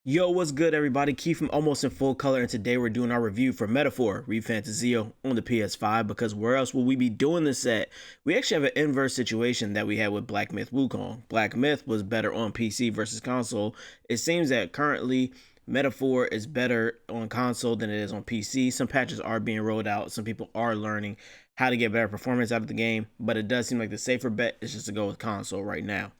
Yo, what's good, everybody? Keith from Almost in Full Color, and today we're doing our review for Metaphor Refantazio on the PS5, because where else will we be doing this at? We actually have an inverse situation that we had with Black Myth Wukong. Black Myth was better on PC versus console. It seems that currently Metaphor is better on console than it is on PC. Some patches are being rolled out. Some people are learning how to get better performance out of the game, but it does seem like the safer bet is just to go with console right now.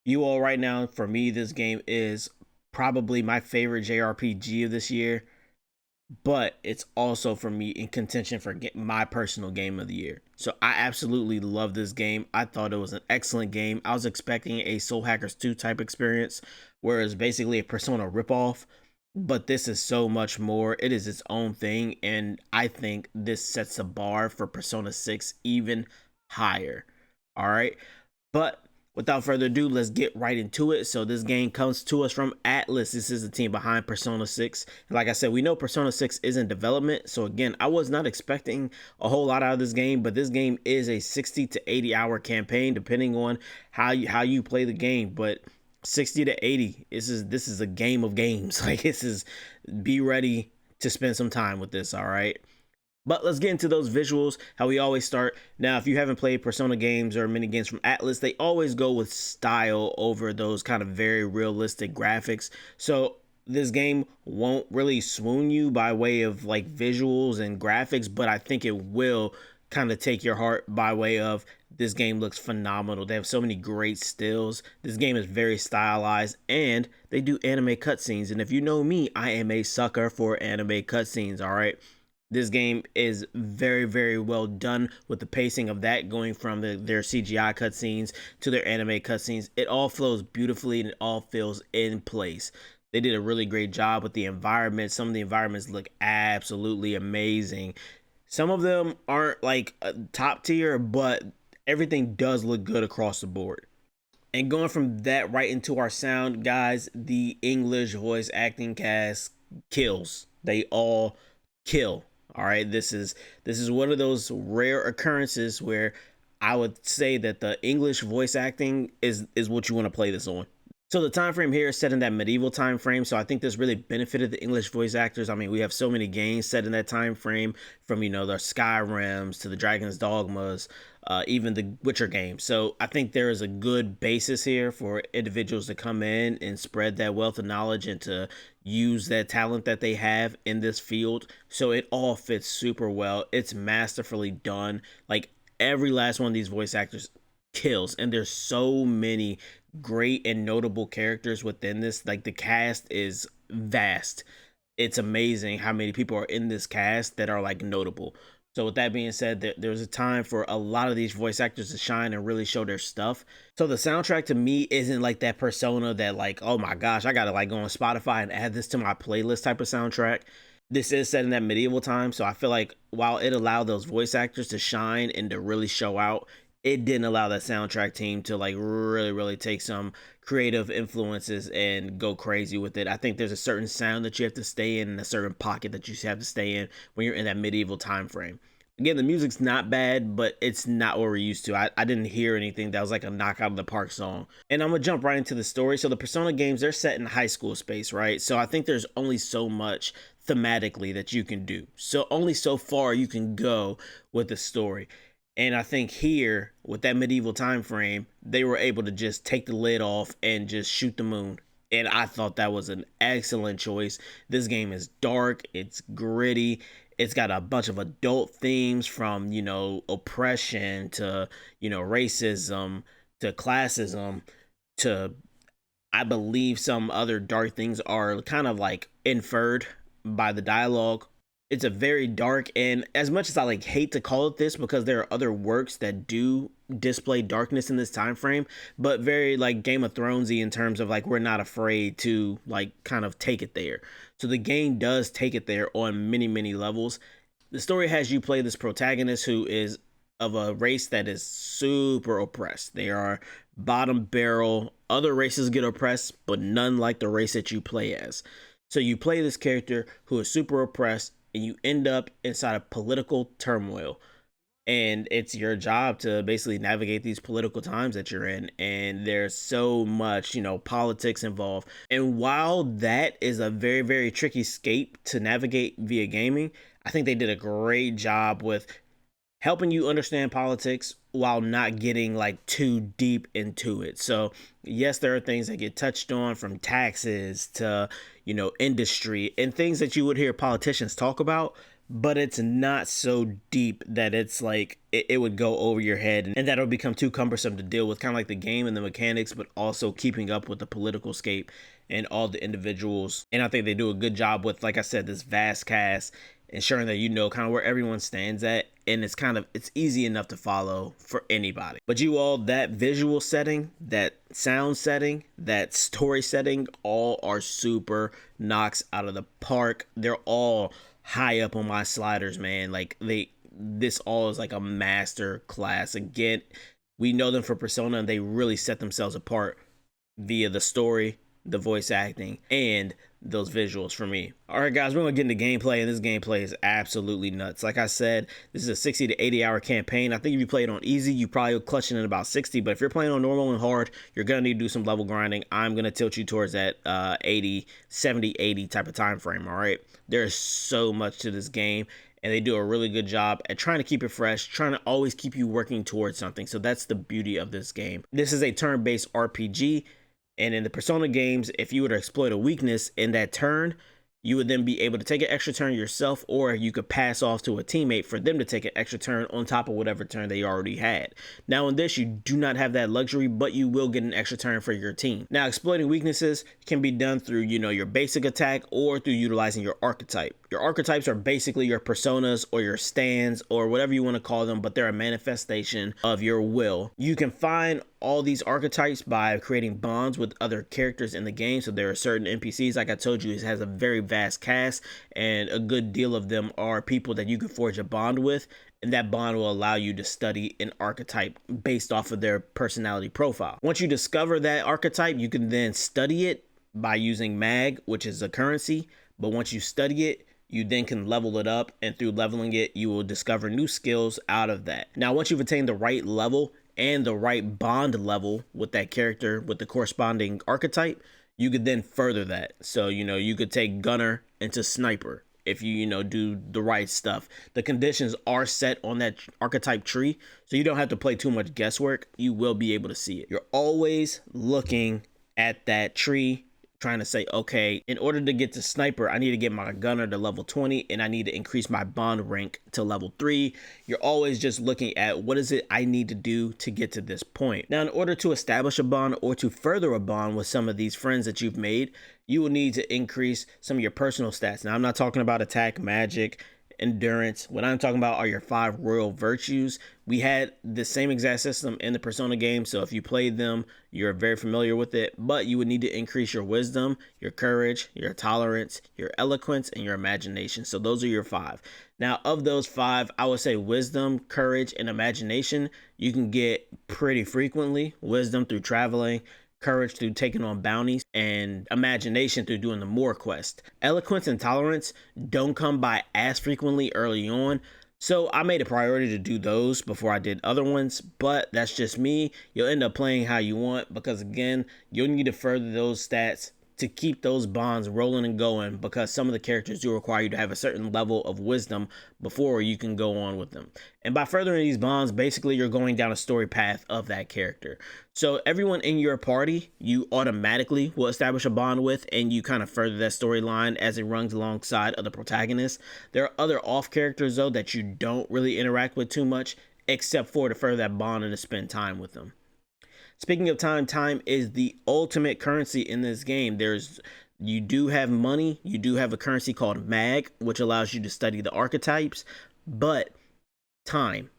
You all right now, for me, this game is probably my favorite JRPG of this year, but it's also for me in contention for my personal game of the year. So I absolutely love this game. I thought it was an excellent game. I was expecting a Soul Hackers 2 type experience, where it's basically a Persona ripoff, but this is so much more. It is its own thing, and I think this sets the bar for Persona 6 even higher. All right, but without further ado, let's get right into it. So this game comes to us from Atlus. This is the team behind Persona 6. And like I said, we know Persona 6 is in development. So again, I was not expecting a whole lot out of this game, but this game is a 60 to 80 hour campaign, depending on how you play the game. But 60 to 80, this is a game of games. Like, this is, be ready to spend some time with this, all right? But let's get into those visuals, how we always start. Now, if you haven't played Persona games or mini games from Atlus, they always go with style over those kind of very realistic graphics. So this game won't really swoon you by way of like visuals and graphics, but I think it will kind of take your heart by way of this game looks phenomenal. They have so many great stills. This game is very stylized, and they do anime cutscenes. And if you know me, I am a sucker for anime cutscenes, all right? This game is very, very well done with the pacing of that, going from their CGI cutscenes to their anime cutscenes. It all flows beautifully and it all feels in place. They did a really great job with the environment. Some of the environments look absolutely amazing. Some of them aren't like top tier, but everything does look good across the board. And going from that right into our sound, guys, the English voice acting cast kills. They all kill. All right, this is one of those rare occurrences where I would say that the English voice acting is what you want to play this on. So the time frame here is set in that medieval time frame. So I think this really benefited the English voice actors. I mean, we have so many games set in that time frame, from the Skyrims to the Dragon's Dogmas, even the Witcher games. So I think there is a good basis here for individuals to come in and spread that wealth of knowledge and to use that talent that they have in this field. So it all fits super well. It's masterfully done. Like, every last one of these voice actors kills, and there's so many great and notable characters within this. Like, the cast is vast. It's amazing how many people are in this cast that are like notable. So with that being said, there's a time for a lot of these voice actors to shine and really show their stuff. So the soundtrack to me isn't like that Persona that, like, oh my gosh, I gotta like go on Spotify and add this to my playlist type of soundtrack. This is set in that medieval time, so I feel like while it allowed those voice actors to shine and to really show out, it didn't allow that soundtrack team to like really take some creative influences and go crazy with it. I think there's a certain sound that you have to stay in and a certain pocket that you have to stay in when you're in that medieval time frame. Again, the music's not bad, but it's not what we're used to. I didn't hear anything that was like a knock out of the park song. And I'm gonna jump right into the story. So the Persona games, they're set in high school space, right? So I think there's only so much thematically that you can do. So only so far you can go with the story. And I think here, with that medieval time frame, they were able to just take the lid off and just shoot the moon. And I thought that was an excellent choice. This game is dark, it's gritty, it's got a bunch of adult themes, from, oppression to, racism to classism to, I believe, some other dark things are kind of like inferred by the dialogue. It's a very dark, and as much as I like hate to call it this, because there are other works that do display darkness in this time frame, but very like Game of Thronesy in terms of like, we're not afraid to like kind of take it there. So the game does take it there on many levels. The story has you play this protagonist who is of a race that is super oppressed. They are bottom barrel. Other races get oppressed, but none like the race that you play as. So you play this character who is super oppressed, and you end up inside of political turmoil. and it's your job to basically navigate these political times that you're in, and there's so much, you know, politics involved. And while that is a very, very tricky scape to navigate via gaming, I think they did a great job with helping you understand politics while not getting like too deep into it. So, yes, there are things that get touched on, from taxes to, you know, industry and things that you would hear politicians talk about, but it's not so deep that it's like it would go over your head and that'll become too cumbersome to deal with, kind of like the game and the mechanics, but also keeping up with the political scape and all the individuals. And I think they do a good job with, like I said, this vast cast, ensuring that you know kind of where everyone stands at, and it's easy enough to follow for anybody. But you all, that visual setting, that sound setting, that story setting, all are super knocks out of the park. They're all high up on my sliders, man. Like this all is like a master class. Again, we know them for Persona, and they really set themselves apart via the story, the voice acting, and those visuals for me. All right, guys, we're gonna get into gameplay, and this gameplay is absolutely nuts. Like I said, this is a 60 to 80 hour campaign. I think if you play it on easy, you probably will clutch it in about 60, but if you're playing on normal and hard, you're gonna need to do some level grinding. I'm gonna tilt you towards that 70, 80 type of time frame. All right, there's so much to this game, and they do a really good job at trying to keep it fresh, trying to always keep you working towards something. So that's the beauty of this game. This is a turn-based RPG. And in the Persona games, if you were to exploit a weakness in that turn, you would then be able to take an extra turn yourself, or you could pass off to a teammate for them to take an extra turn on top of whatever turn they already had. Now in this, you do not have that luxury, but you will get an extra turn for your team. Now, exploiting weaknesses can be done through, you know, your basic attack or through utilizing your archetype. Your archetypes are basically your personas or your stands or whatever you want to call them, but they're a manifestation of your will. You can find all these archetypes by creating bonds with other characters in the game. So there are certain NPCs, like I told you, it has a very vast cast, and a good deal of them are people that you can forge a bond with, and that bond will allow you to study an archetype based off of their personality profile. Once you discover that archetype, you can then study it by using mag, which is a currency. But once you study it, you then can level it up, and through leveling it, you will discover new skills out of that. Now, once you've attained the right level and the right bond level with that character with the corresponding archetype, you could then further that. So, you know, you could take gunner into sniper if you know, do the right stuff. The conditions are set on that archetype tree, so you don't have to play too much guesswork. You will be able to see it. You're always looking at that tree, trying to say, okay, in order to get to sniper, I need to get my gunner to level 20, and I need to increase my bond rank to level 3. You're always just looking at what is it I need to do to get to this point. Now, in order to establish a bond or to further a bond with some of these friends that you've made, you will need to increase some of your personal stats. Now, I'm not talking about attack, magic, endurance. What I'm talking about are your 5 royal virtues. We had the same exact system in the Persona game, so if you played them, you're very familiar with it, but you would need to increase your wisdom, your courage, your tolerance, your eloquence, and your imagination. So those are your 5. Now, of those 5, I would say wisdom, courage, and imagination you can get pretty frequently. Wisdom through traveling, courage through taking on bounties, and imagination through doing the more quest. Eloquence and tolerance don't come by as frequently early on, so I made a priority to do those before I did other ones, but that's just me. You'll end up playing how you want, because again, you'll need to further those stats to keep those bonds rolling and going, because some of the characters do require you to have a certain level of wisdom before you can go on with them. And by furthering these bonds, basically you're going down a story path of that character. So everyone in your party, you automatically will establish a bond with, and you kind of further that storyline as it runs alongside of the protagonist. There are other off characters though that you don't really interact with too much, except for to further that bond and to spend time with them. Speaking of time, time is the ultimate currency in this game. You do have money, you do have a currency called mag, which allows you to study the archetypes, but time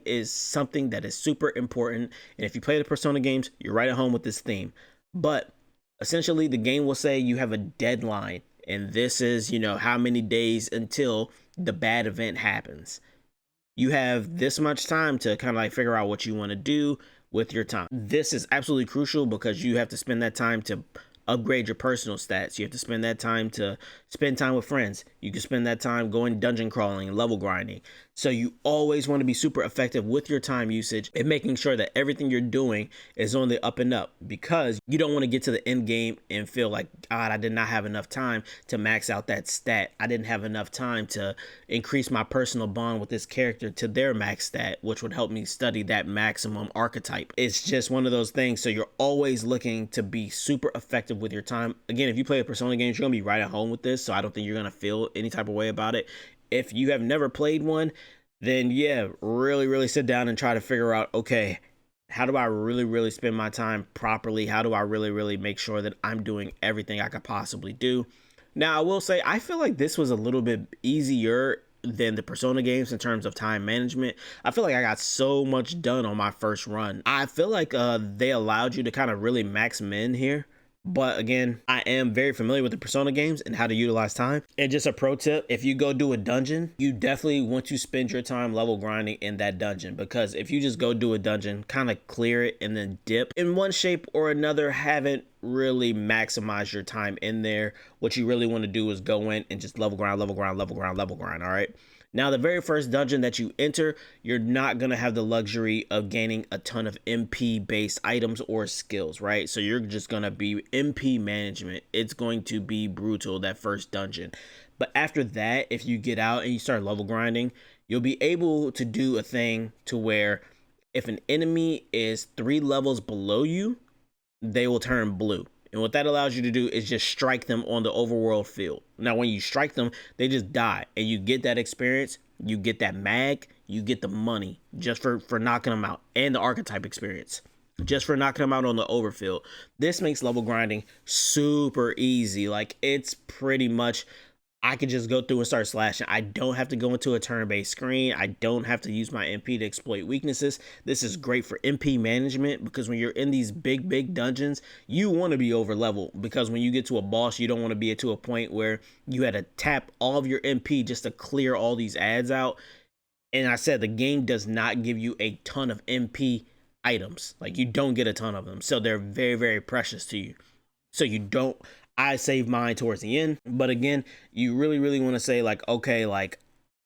is something that is super important. And if you play the Persona games, you're right at home with this theme. But essentially, the game will say you have a deadline, and this is, you know, how many days until the bad event happens. You have this much time to kind of like figure out what you want to do with your time. This is absolutely crucial because you have to spend that time to upgrade your personal stats. You have to spend that time to spend time with friends. You can spend that time going dungeon crawling and level grinding. So you always want to be super effective with your time usage and making sure that everything you're doing is on the up and up, because you don't want to get to the end game and feel like, God, I did not have enough time to max out that stat. I didn't have enough time to increase my personal bond with this character to their max stat, which would help me study that maximum archetype. It's just one of those things. So you're always looking to be super effective with your time. Again, if you play a Persona games, you're going to be right at home with this. So I don't think you're going to feel any type of way about it. If you have never played one, then yeah, really sit down and try to figure out, okay, how do I really spend my time properly? How do I really make sure that I'm doing everything I could possibly do? Now, I will say, I feel like this was a little bit easier than the Persona games in terms of time management. I feel like I got so much done on my first run. I feel like they allowed you to kind of really max min here. But again, I am very familiar with the Persona games and how to utilize time. And just a pro tip, if you go do a dungeon, you definitely want to spend your time level grinding in that dungeon, because if you just go do a dungeon, kind of clear it and then dip in one shape or another, haven't really maximized your time in there. What you really want to do is go in and just level grind, all right? Now, the very first dungeon that you enter, you're not going to have the luxury of gaining a ton of MP-based items or skills, right? So you're just going to be MP management. It's going to be brutal, that first dungeon. But after that, if you get out and you start level grinding, you'll be able to do a thing to where if an enemy is 3 levels below you, they will turn blue. And what that allows you to do is just strike them on the overworld field. Now, when you strike them, they just die. And you get that experience, you get that mag, you get the money just for knocking them out. And the archetype experience, just for knocking them out on the overfield. This makes level grinding super easy. Like, it's pretty much, I could just go through and start slashing. I don't have to go into a turn-based screen. I don't have to use my MP to exploit weaknesses. This is great for MP management, because when you're in these big dungeons, you want to be over level, because when you get to a boss, you don't want to be to a point where you had to tap all of your MP just to clear all these ads out. And I said, the game does not give you a ton of MP items. Like, you don't get a ton of them. So they're very precious to you. So you don't, I save mine towards the end. But again, you really want to say, like, okay, like,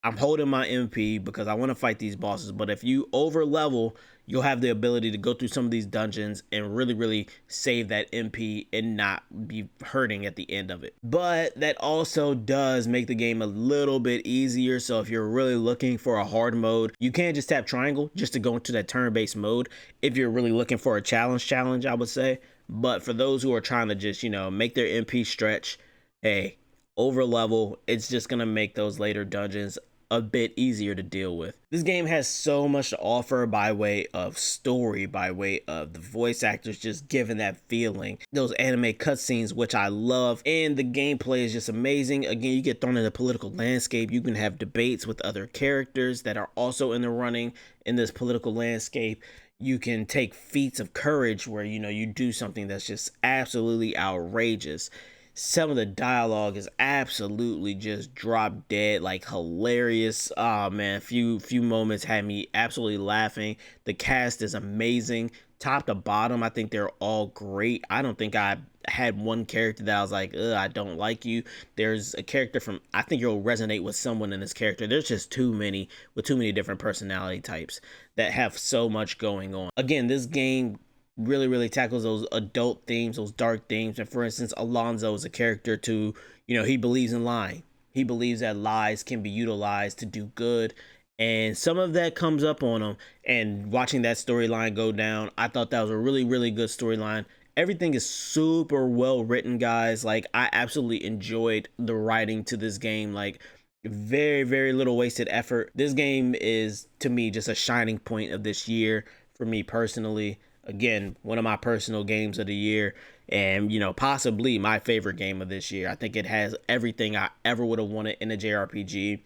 I'm holding my MP because I want to fight these bosses. But if you over level, you'll have the ability to go through some of these dungeons and really save that MP and not be hurting at the end of it. But that also does make the game a little bit easier. So if you're really looking for a hard mode, you can just tap triangle just to go into that turn-based mode. If you're really looking for a challenge, I would say. But for those who are trying to just, you know, make their MP stretch, hey, over level, it's just going to make those later dungeons a bit easier to deal with. This game has so much to offer by way of story, by way of the voice actors just giving that feeling, those anime cutscenes, which I love, and the gameplay is just amazing. Again, you get thrown in the political landscape. You can have debates with other characters that are also in the running in this political landscape. You can take feats of courage where, you know, you do something that's just absolutely outrageous. Some of the dialogue is absolutely just drop dead, like hilarious. Oh man, few moments had me absolutely laughing. The cast is amazing, top to bottom. I think they're all great. I don't think I had one character that I was like, ugh, I don't like you. There's a character from, I think you'll resonate with someone in this character. There's just too many, with too many different personality types that have so much going on. Again, this game really tackles those adult themes, those dark themes. And for instance, Alonzo is a character to, you know, he believes in lying. He believes that lies can be utilized to do good. And some of that comes up on him. And watching that storyline go down, I thought that was a really good storyline. Everything is super well written, guys. Like, I absolutely enjoyed the writing to this game. Like, very little wasted effort. This game is, to me, just a shining point of this year for me personally. Again, one of my personal games of the year, and, you know, possibly my favorite game of this year. I think it has everything I ever would have wanted in a JRPG,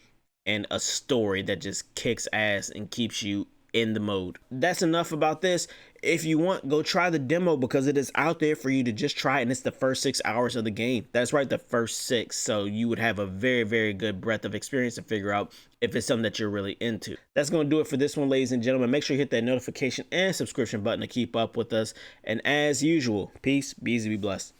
and a story that just kicks ass and keeps you in the mode. That's enough about this. If you want, go try the demo, because it is out there for you to just try, and it's the first 6 hours of the game. That's right, the first 6. So you would have a very good breadth of experience to figure out if it's something that you're really into. That's going to do it for this one, ladies and gentlemen. Make sure you hit that notification and subscription button to keep up with us. And as usual, peace, be easy, be blessed.